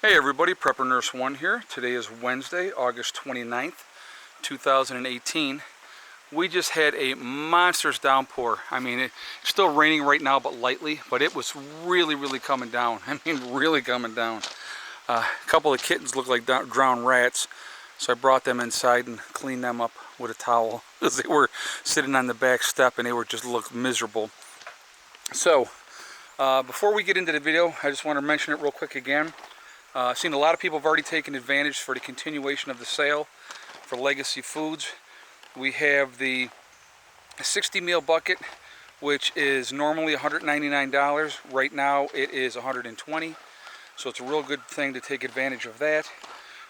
Hey everybody, Prepper Nurse 1 here. Today is Wednesday, August 29th, 2018. We just had a monstrous downpour. I mean, it's still raining right now, but lightly, but it was really coming down. I mean, really coming down. A couple of kittens looked like drowned rats, so I brought them inside and cleaned them up with a towel because they were sitting on the back step and they were just looked miserable. So, before we get into the video, I just want to mention it real quick again. I've seen a lot of people have already taken advantage for the continuation of the sale for Legacy Foods. We have the 60 meal bucket, which is normally $199. Right now it is $120, so it's a real good thing to take advantage of that.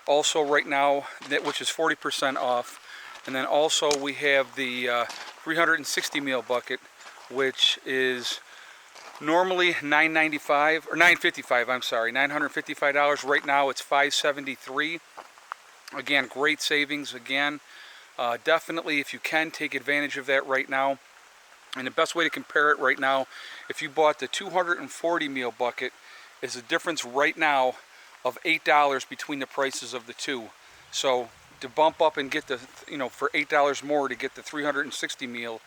Also right now, which is 40% off. And then also we have the 360 meal bucket, which is normally $9.95 or $9.55. I'm sorry, $955. Right now it's $573. Again, great savings. Again, definitely if you can take advantage of that right now. And the best way to compare it right now, if you bought the 240 meal bucket, is a difference right now of $8 between the prices of the two. So to bump up and get the, for $8 more to get the 360 meal,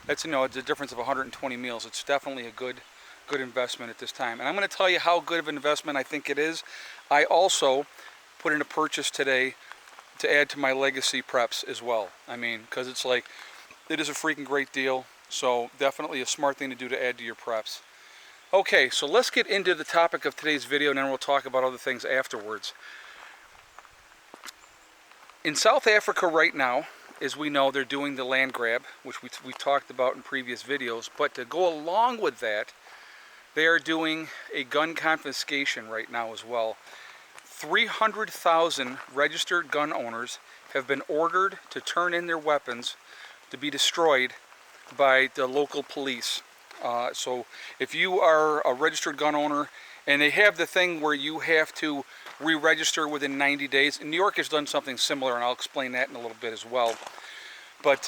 that's, it's a difference of 120 meals. It's definitely a good investment at this time. And I'm going to tell you how good of an investment I think it is. I also put in a purchase today to add to my Legacy preps as well. I mean, because it's like, it is a freaking great deal. So definitely a smart thing to do to add to your preps. Okay, so let's get into the topic of today's video, and then we'll talk about other things afterwards. In South Africa right now, as we know, they're doing the land grab, which we talked about in previous videos. But to go along with that, they are doing a gun confiscation right now as well. 300,000 registered gun owners have been ordered to turn in their weapons to be destroyed by the local police. So if you are a registered gun owner, and they have the thing where you have to re-register within 90 days. And New York has done something similar, and I'll explain that in a little bit as well. But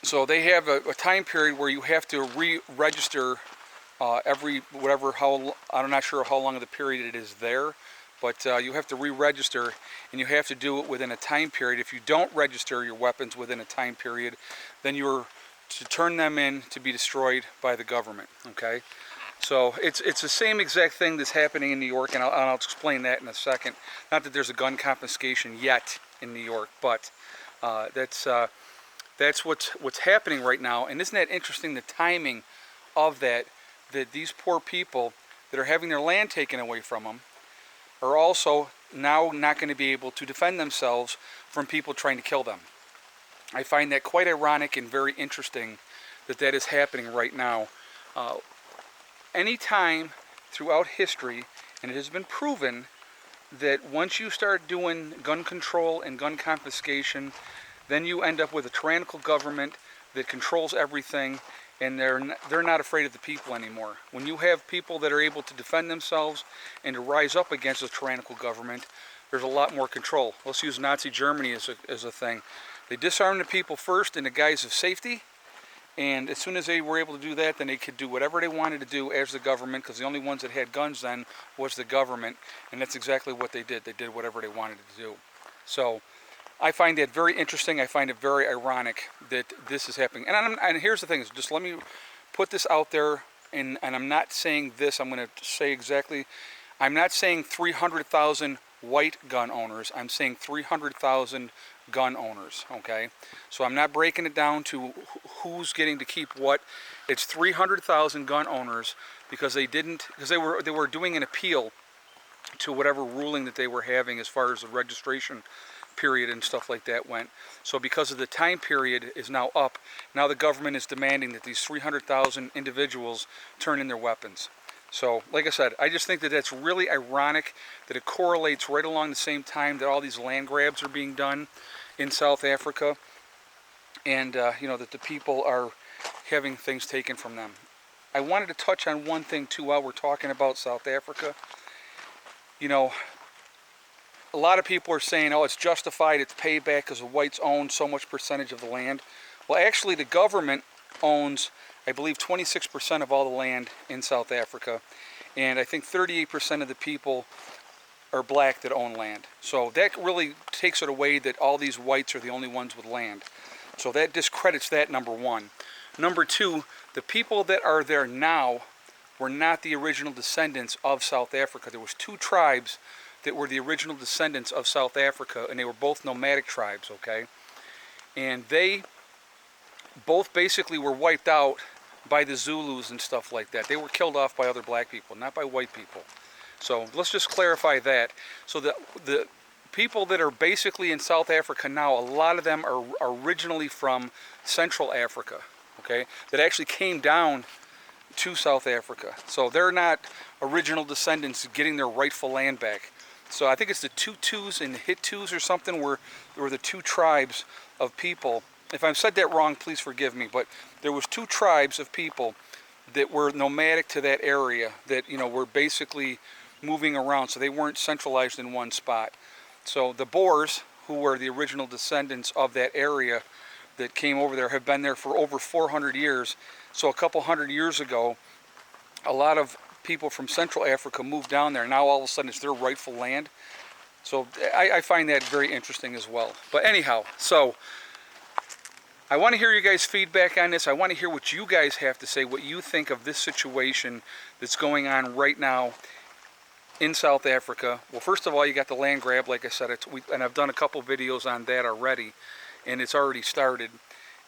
so they have a time period where you have to re-register every I'm not sure how long of the period it is there, but you have to re-register, and you have to do it within a time period. If you don't register your weapons within a time period, then you're to turn them in to be destroyed by the government. Okay, so it's the same exact thing that's happening in New York, and I'll explain that in a second. Not that there's a gun confiscation yet in New York, but that's what's happening right now. And isn't that interesting, the timing of that these poor people that are having their land taken away from them are also now not going to be able to defend themselves from people trying to kill them. I find that quite ironic and very interesting that is happening right now. Anytime throughout history, and it has been proven that once you start doing gun control and gun confiscation, then you end up with a tyrannical government that controls everything, and they're not afraid of the people anymore. When you have people that are able to defend themselves and to rise up against a tyrannical government, there's a lot more control. Let's use Nazi Germany as a thing. They disarmed the people first in the guise of safety, and as soon as they were able to do that, then they could do whatever they wanted to do as the government, because the only ones that had guns then was the government, and that's exactly what they did. They did whatever they wanted to do. So I find that very interesting. I find it very ironic that this is happening. And here's the thing, is just let me put this out there, and I'm not saying this, I'm going to say exactly, I'm not saying 300,000 white gun owners, I'm saying 300,000 gun owners, okay? So I'm not breaking it down to who's getting to keep what. It's 300,000 gun owners because they were doing an appeal to whatever ruling that they were having as far as the registration period and stuff like that went. So because of the time period is now up, now the government is demanding that these 300,000 individuals turn in their weapons. So like I said, I just think that that's really ironic that it correlates right along the same time that all these land grabs are being done in South Africa, and that the people are having things taken from them. I wanted to touch on one thing too while we're talking about South Africa. A lot of people are saying, oh, it's justified, it's payback because the whites own so much percentage of the land. Well, actually, the government owns, I believe, 26% of all the land in South Africa. And I think 38% of the people are black that own land. So that really takes it away that all these whites are the only ones with land. So that discredits that, number one. Number two, the people that are there now were not the original descendants of South Africa. There was two tribes that were the original descendants of South Africa, and they were both nomadic tribes, okay? And they both basically were wiped out by the Zulus and stuff like that. They were killed off by other black people, not by white people. So let's just clarify that. So the people that are basically in South Africa now, a lot of them are originally from Central Africa, okay? That actually came down to South Africa. So they're not original descendants getting their rightful land back. So I think it's the Tutus and the Hitus or something were the two tribes of people. If I've said that wrong, please forgive me, but there was two tribes of people that were nomadic to that area that, you know, were basically moving around, so they weren't centralized in one spot. So the Boers, who were the original descendants of that area that came over there, have been there for over 400 years. So a couple hundred years ago, a lot of people from Central Africa moved down there. Now all of a sudden it's their rightful land. So I find that very interesting as well. But anyhow, so I want to hear you guys' feedback on this. I want to hear what you guys have to say, what you think of this situation that's going on right now in South Africa. Well, first of all, you got the land grab, like I said, and I've done a couple videos on that already, and it's already started.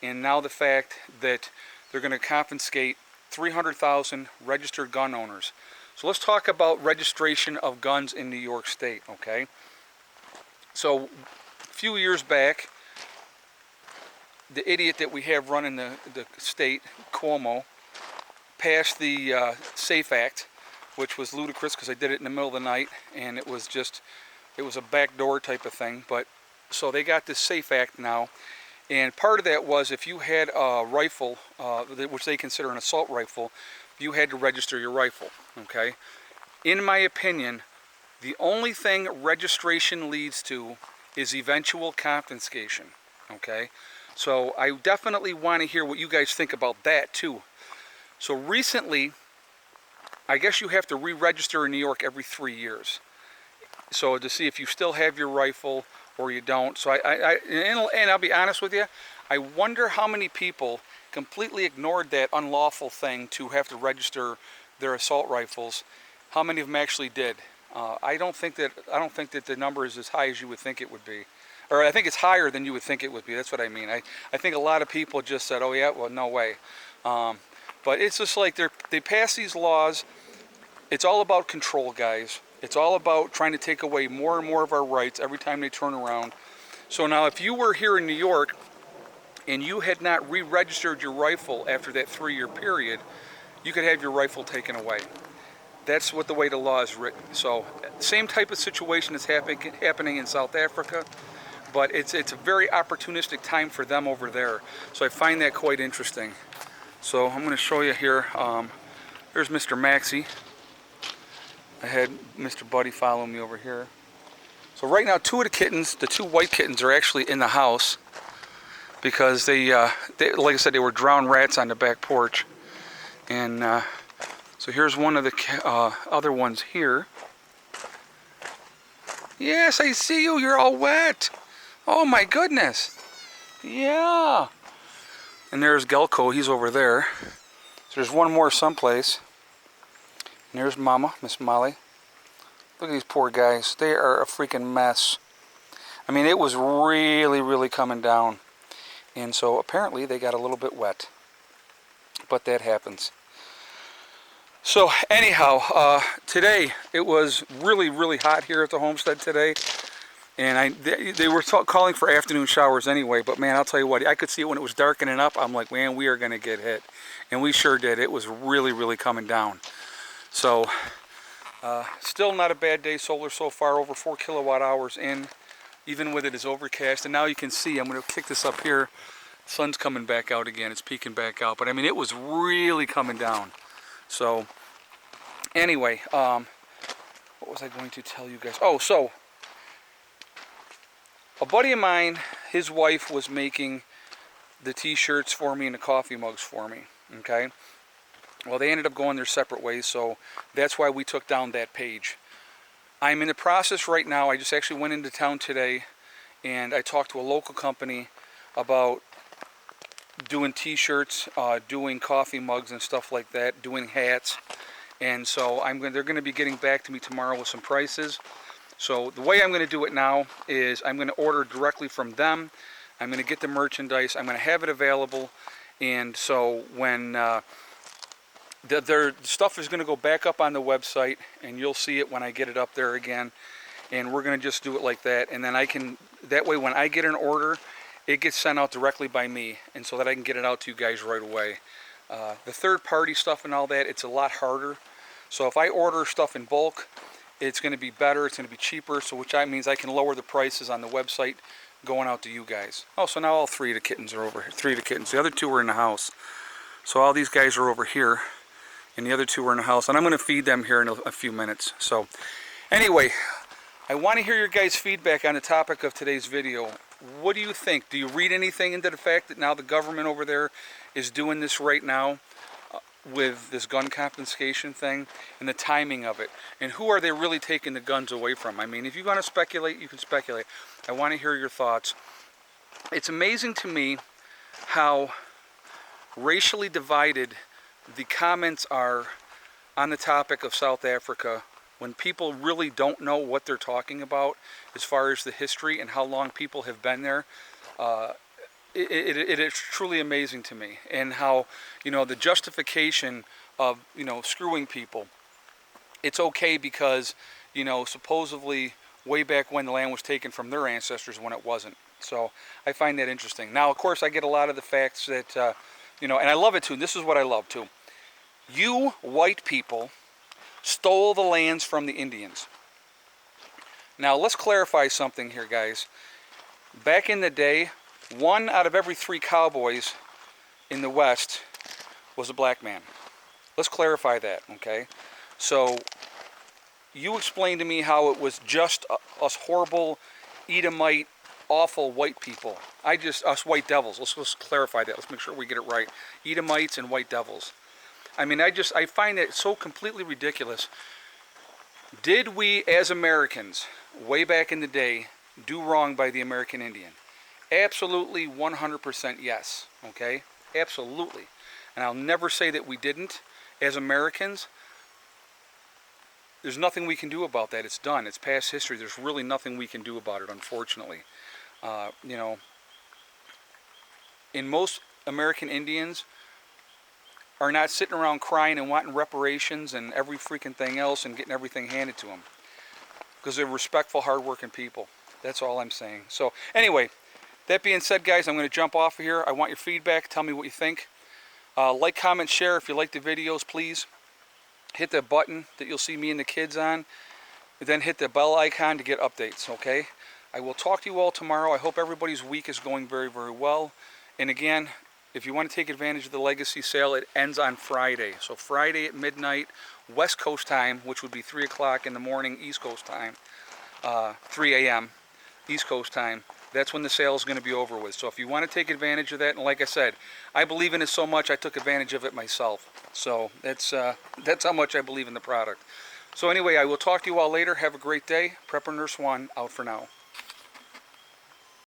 And now the fact that they're going to confiscate 300,000 registered gun owners. So let's talk about registration of guns in New York State, okay? So a few years back, the idiot that we have running the state, Cuomo, passed the SAFE Act, which was ludicrous because I did it in the middle of the night, and it was a backdoor type of thing. But so they got this SAFE Act now, and part of that was if you had a rifle, which they consider an assault rifle, you had to register your rifle, okay? In my opinion, the only thing registration leads to is eventual confiscation, okay? So I definitely want to hear what you guys think about that too. So recently, I guess you have to re-register in New York every 3 years. So to see if you still have your rifle or you don't. So and I'll be honest with you, I wonder how many people completely ignored that unlawful thing to have to register their assault rifles. How many of them actually did? I don't think that the number is as high as you would think it would be. Or I think it's higher than you would think it would be. That's what I mean. I think a lot of people just said, oh yeah, well, no way. But it's just like they pass these laws. It's all about control, guys. It's all about trying to take away more and more of our rights every time they turn around. So now if you were here in New York and you had not re-registered your rifle after that 3-year period, you could have your rifle taken away. That's what the way the law is written. So same type of situation is happening in South Africa, but it's a very opportunistic time for them over there. So I find that quite interesting. So I'm going to show you here. There's Mr. Maxie. I had Mr. Buddy follow me over here. So right now, two of the kittens, the two white kittens, are actually in the house because they like I said, they were drowned rats on the back porch. And so here's one of the other ones here. Yes, I see you. You're all wet. Oh my goodness. Yeah. And there's Gelko. He's over there. So there's one more someplace. And there's Mama, Miss Molly. Look at these poor guys. They are a freaking mess. I mean, it was really, really coming down. And so apparently they got a little bit wet. But that happens. So anyhow, today it was really, really hot here at the homestead today. And they were calling for afternoon showers anyway. But man, I'll tell you what, I could see it when it was darkening up. I'm like, man, we are going to get hit. And we sure did. It was really, really coming down. So, still not a bad day solar so far, over 4 kilowatt hours in, even with it is overcast. And now you can see, I'm going to kick this up here, sun's coming back out again, it's peeking back out. But I mean, it was really coming down. So, anyway, what was I going to tell you guys? Oh, so, a buddy of mine, his wife was making the t-shirts for me and the coffee mugs for me, okay? Well, they ended up going their separate ways, so that's why we took down that page. I'm in the process right now. I just actually went into town today and I talked to a local company about doing t-shirts, doing coffee mugs and stuff like that, doing hats. And so they're going to be getting back to me tomorrow with some prices. So the way I'm going to do it now is I'm going to order directly from them. I'm going to get the merchandise. I'm going to have it available. And so when their stuff is going to go back up on the website, and you'll see it when I get it up there again. And we're going to just do it like that. And then that way when I get an order, it gets sent out directly by me, and so that I can get it out to you guys right away. The third-party stuff and all that, it's a lot harder. So if I order stuff in bulk, it's going to be better, it's going to be cheaper, so which means I can lower the prices on the website going out to you guys. Oh, so now all three of the kittens are over here. Three of the kittens. The other two are in the house. So all these guys are over here, and the other two are in the house. And I'm going to feed them here in a few minutes. So anyway, I want to hear your guys' feedback on the topic of today's video. What do you think? Do you read anything into the fact that now the government over there is doing this right now with this gun confiscation thing and the timing of it? And who are they really taking the guns away from? I mean, if you want to speculate, you can speculate. I want to hear your thoughts. It's amazing to me how racially divided the comments are on the topic of South Africa when people really don't know what they're talking about as far as the history and how long people have been there. It is truly amazing to me, and how, you know, the justification of, you know, screwing people, it's okay because, you know, supposedly way back when the land was taken from their ancestors when it wasn't. So I find that interesting. Now, of course, I get a lot of the facts that, you know, and I love it too, and this is what I love too. You white people stole the lands from the Indians. Now, let's clarify something here, guys. Back in the day, 1 out of every 3 cowboys in the West was a black man. Let's clarify that, okay? So, you explain to me how it was just us horrible, Edomite, awful white people. Us white devils. Let's clarify that. Let's make sure we get it right. Edomites and white devils. I mean, I find that so completely ridiculous. Did we, as Americans, way back in the day, do wrong by the American Indian? Absolutely, 100% yes, okay? Absolutely. And I'll never say that we didn't. As Americans, there's nothing we can do about that. It's done. It's past history. There's really nothing we can do about it, unfortunately. You know, in most American Indians are not sitting around crying and wanting reparations and every freaking thing else and getting everything handed to them, because they're respectful, hardworking people. That's all I'm saying. So anyway, that being said, guys, I'm going to jump off of here. I want your feedback. Tell me what you think. Like, comment, share. If you like the videos, please hit the button that you'll see me and the kids on. Then hit the bell icon to get updates, okay? I will talk to you all tomorrow. I hope everybody's week is going very, very well. And again, if you want to take advantage of the Legacy sale, it ends on Friday. So Friday at midnight, West Coast time, which would be 3 o'clock in the morning, East Coast time, 3 a.m. East Coast time. That's when the sale is going to be over with. So if you want to take advantage of that, and like I said, I believe in it so much, I took advantage of it myself. So that's how much I believe in the product. So anyway, I will talk to you all later. Have a great day. Prepper Nurse 1 out for now.